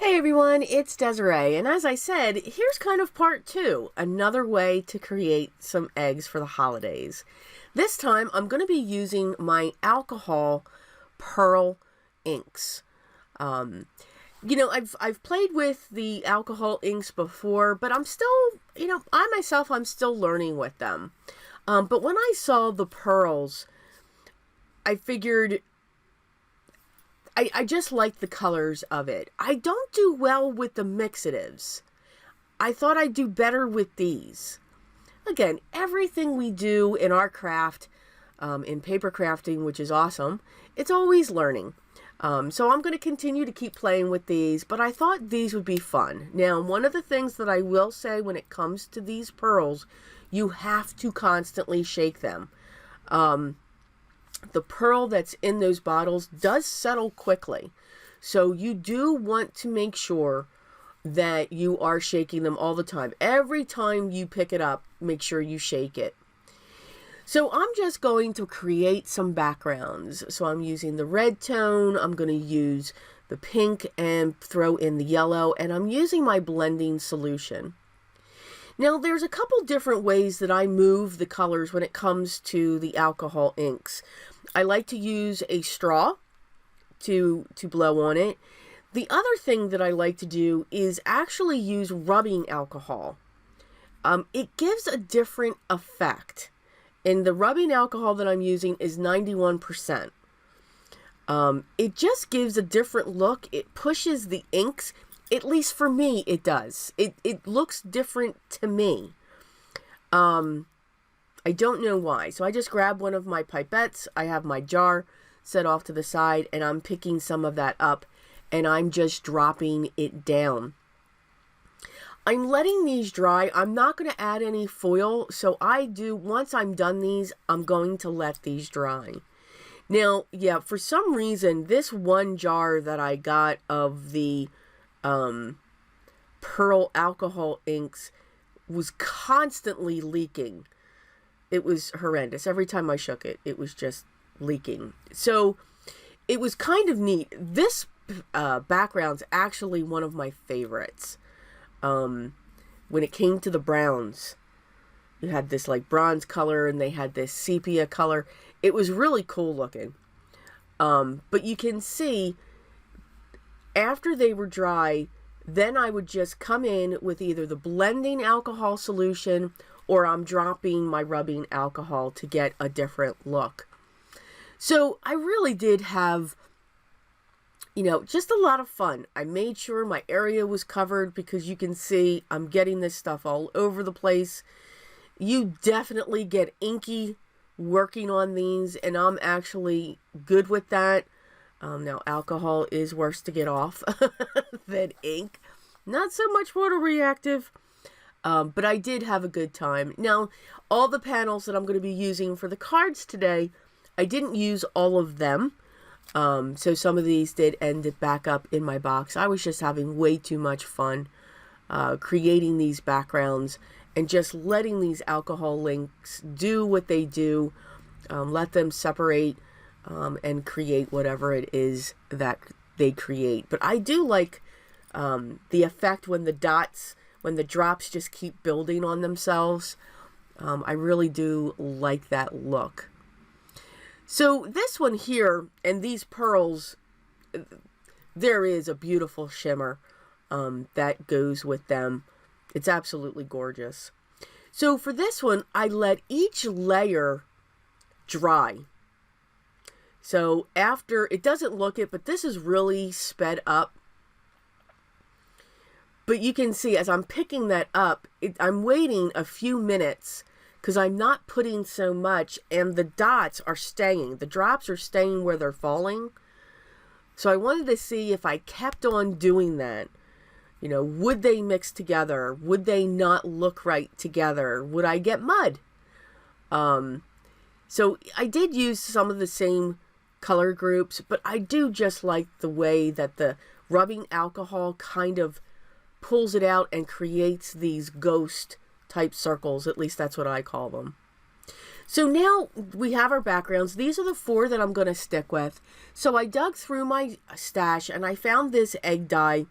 Hey everyone, it's Desiree, and as I said, here's kind of part two, another way to create some eggs for the holidays. This time I'm going to be using my alcohol pearl inks. I've played with the alcohol inks before, but I'm still, I'm still learning with them. But when I saw the pearls, I figured I just like the colors of it. I don't do well with the mixatives. I thought I'd do better with these. Again, everything we do in our craft, in paper crafting, which is awesome, it's always learning. So I'm going to continue to keep playing with these, but I thought these would be fun. Now, one of the things that I will say when it comes to these pearls, you have to constantly shake them. The pearl that's in those bottles does settle quickly. So you do want to make sure that you are shaking them all the time. Every time you pick it up, make sure you shake it. So I'm just going to create some backgrounds. So I'm using the red tone, I'm going to use the pink and throw in the yellow, and I'm using my blending solution. Now there's a couple different ways that I move the colors when it comes to the alcohol inks. I like to use a straw to blow on it. The other thing that I like to do is actually use rubbing alcohol. It gives a different effect. And the rubbing alcohol that I'm using is 91%. It just gives a different look. It pushes the inks. At least for me, it does. It looks different to me. I don't know why. So I just grab one of my pipettes. I have my jar set off to the side, and I'm picking some of that up, and I'm just dropping it down. I'm letting these dry. I'm not going to add any foil. So once I'm done these, I'm going to let these dry. Now, yeah, for some reason, this one jar that I got of the pearl alcohol inks was constantly leaking. It was horrendous. Every time I shook it, it was just leaking. So it was kind of neat. This background's actually one of my favorites. When it came to the browns, you had this like bronze color and they had this sepia color. It was really cool looking. But you can see after they were dry, then I would just come in with either the blending alcohol solution or I'm dropping my rubbing alcohol to get a different look. So I really did have, just a lot of fun. I made sure my area was covered because you can see I'm getting this stuff all over the place. You definitely get inky working on these, and I'm actually good with that. Now, alcohol is worse to get off than ink. Not so much photoreactive, but I did have a good time. Now, all the panels that I'm going to be using for the cards today, I didn't use all of them. So some of these did end back up in my box. I was just having way too much fun creating these backgrounds and just letting these alcohol inks do what they do. Let them separate and create whatever it is that they create. But I do like the effect when the drops just keep building on themselves. I really do like that look. So this one here and these pearls, there is a beautiful shimmer that goes with them. It's absolutely gorgeous. So for this one, I let each layer dry. So after, it doesn't look it, but this is really sped up. But you can see as I'm picking that up, I'm waiting a few minutes because I'm not putting so much, and the dots are staying. The drops are staying where they're falling. So I wanted to see if I kept on doing that. Would they mix together? Would they not look right together? Would I get mud? So I did use some of the same color groups, but I do just like the way that the rubbing alcohol kind of pulls it out and creates these ghost type circles. At least that's what I call them. So now we have our backgrounds. These are the 4 that I'm going to stick with. So I dug through my stash and I found this egg dye.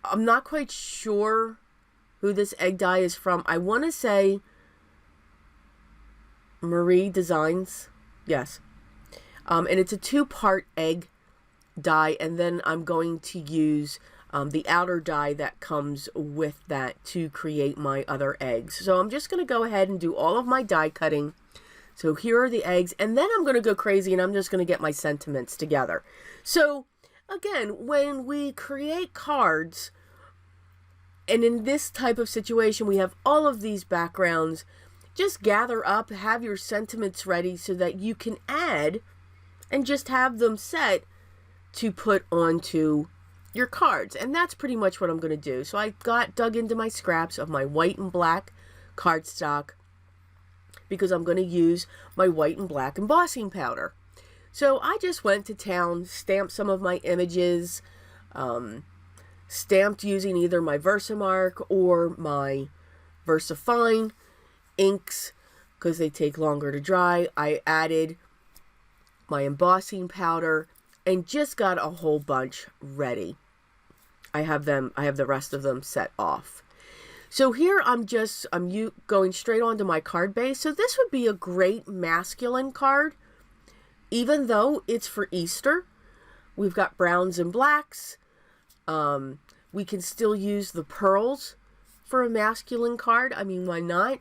I'm not quite sure who this egg dye is from. I want to say Marie Designs. Yes. And it's a 2-part egg dye, and then I'm going to use the outer dye that comes with that to create my other eggs. So I'm just going to go ahead and do all of my die cutting. So here are the eggs, and then I'm going to go crazy and I'm just going to get my sentiments together. So again, when we create cards, and in this type of situation we have all of these backgrounds, just gather up, have your sentiments ready so that you can add and just have them set to put onto your cards. And that's pretty much what I'm going to do. So I dug into my scraps of my white and black cardstock, because I'm going to use my white and black embossing powder. So I just went to town, stamped some of my images, stamped using either my Versamark or my VersaFine inks because they take longer to dry. I added my embossing powder and just got a whole bunch ready. I have the rest of them set off. So here I'm going straight onto my card base. So this would be a great masculine card, even though it's for Easter. We've got browns and blacks. We can still use the pearls for a masculine card. I mean, why not?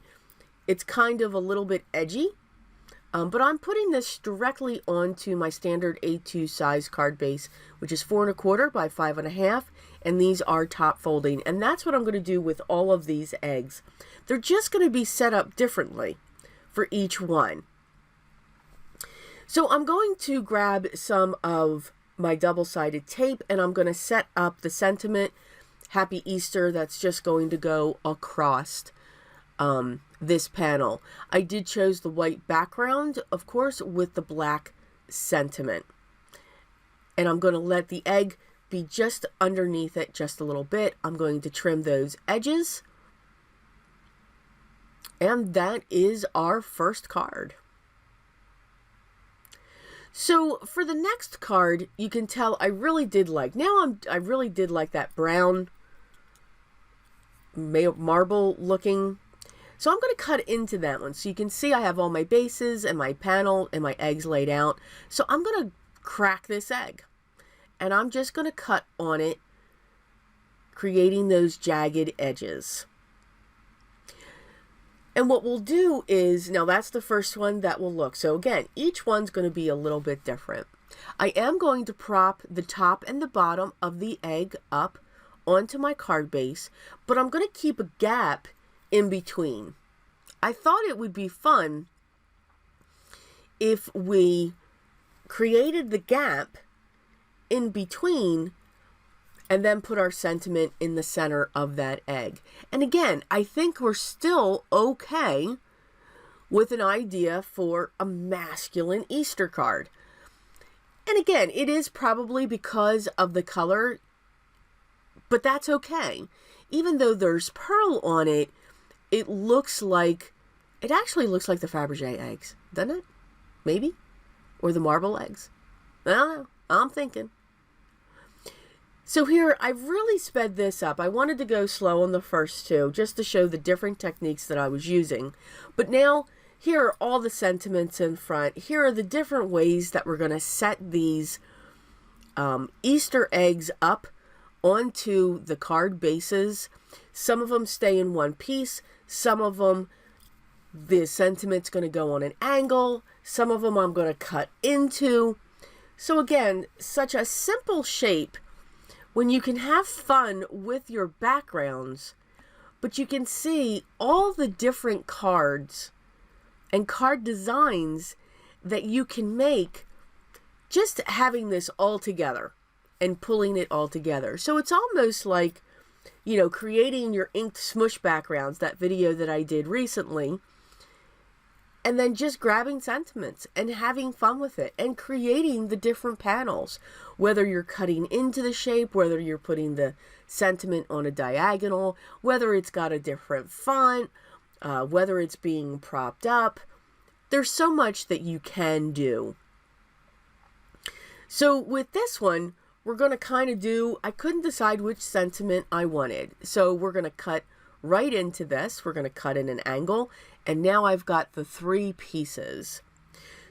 It's kind of a little bit edgy. But I'm putting this directly onto my standard A2 size card base, which is 4 1/4 by 5 1/2, and these are top folding. And that's what I'm going to do with all of these eggs. They're just going to be set up differently for each one. So I'm going to grab some of my double-sided tape, and I'm going to set up the sentiment, Happy Easter, that's just going to go across this panel. I did choose the white background, of course, with the black sentiment. And I'm going to let the egg be just underneath it just a little bit. I'm going to trim those edges. And that is our first card. So for the next card, you can tell I really did like, I really did like that brown marble looking. So I'm going to cut into that one. So you can see I have all my bases and my panel and my eggs laid out. So I'm going to crack this egg. And I'm just going to cut on it, creating those jagged edges. And what we'll do is, now that's the first one that will look. So again, each one's going to be a little bit different. I am going to prop the top and the bottom of the egg up onto my card base, but I'm going to keep a gap in between. I thought it would be fun if we created the gap in between and then put our sentiment in the center of that egg. And again, I think we're still okay with an idea for a masculine Easter card. And again, it is probably because of the color, but that's okay. Even though there's pearl on it, it actually looks like the Fabergé eggs, doesn't it? Maybe? Or the marble eggs. I don't know. I'm thinking. So here, I've really sped this up. I wanted to go slow on the first two, just to show the different techniques that I was using. But now, here are all the sentiments in front. Here are the different ways that we're going to set these Easter eggs up onto the card bases. Some of them stay in one piece. Some of them, the sentiment's going to go on an angle. Some of them I'm going to cut into. So again, such a simple shape when you can have fun with your backgrounds, but you can see all the different cards and card designs that you can make just having this all together and pulling it all together. So it's almost like, you know, creating your inked smush backgrounds, that video that I did recently, and then just grabbing sentiments and having fun with it and creating the different panels, whether you're cutting into the shape, whether you're putting the sentiment on a diagonal, whether it's got a different font, whether it's being propped up. There's so much that you can do. So with this one, we're going to kind of do, I couldn't decide which sentiment I wanted. So we're going to cut right into this. We're going to cut in an angle. And now I've got the 3 pieces.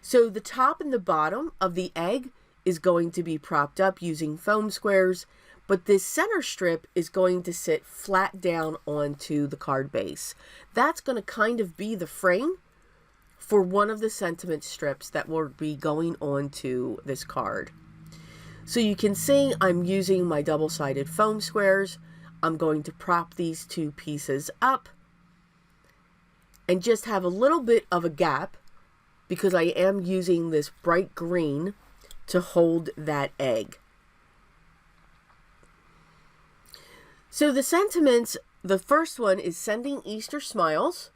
So the top and the bottom of the egg is going to be propped up using foam squares. But this center strip is going to sit flat down onto the card base. That's going to kind of be the frame for one of the sentiment strips that will be going onto this card. So you can see I'm using my double-sided foam squares. I'm going to prop these 2 pieces up and just have a little bit of a gap because I am using this bright green to hold that egg. So the sentiments, the first one is sending Easter smiles.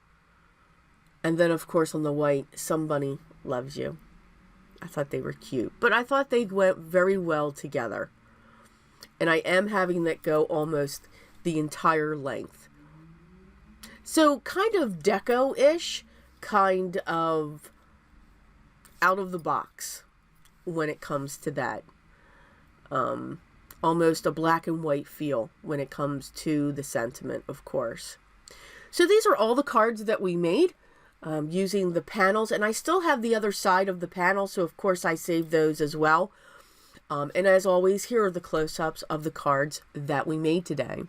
And then, of course, on the white, somebody loves you. I thought they were cute. But I thought they went very well together. And I am having that go almost the entire length. So kind of deco-ish, kind of out of the box when it comes to that. Almost a black and white feel when it comes to the sentiment, of course. So these are all the cards that we made. Using the panels, and I still have the other side of the panel, so of course I saved those as well. And as always, here are the close-ups of the cards that we made today.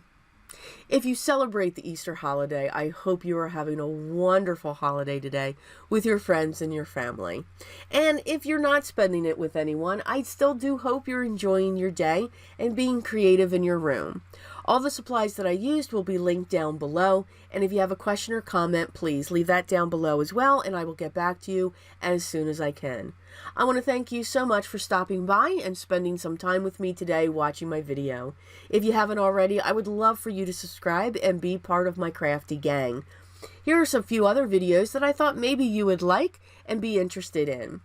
If you celebrate the Easter holiday, I hope you are having a wonderful holiday today with your friends and your family. And if you're not spending it with anyone, I still do hope you're enjoying your day and being creative in your room. All the supplies that I used will be linked down below, and if you have a question or comment, please leave that down below as well, and I will get back to you as soon as I can. I want to thank you so much for stopping by and spending some time with me today watching my video. If you haven't already, I would love for you to subscribe and be part of my crafty gang. Here are some few other videos that I thought maybe you would like and be interested in.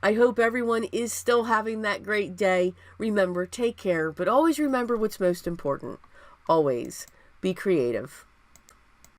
I hope everyone is still having that great day. Remember, take care, but always remember what's most important. Always be creative.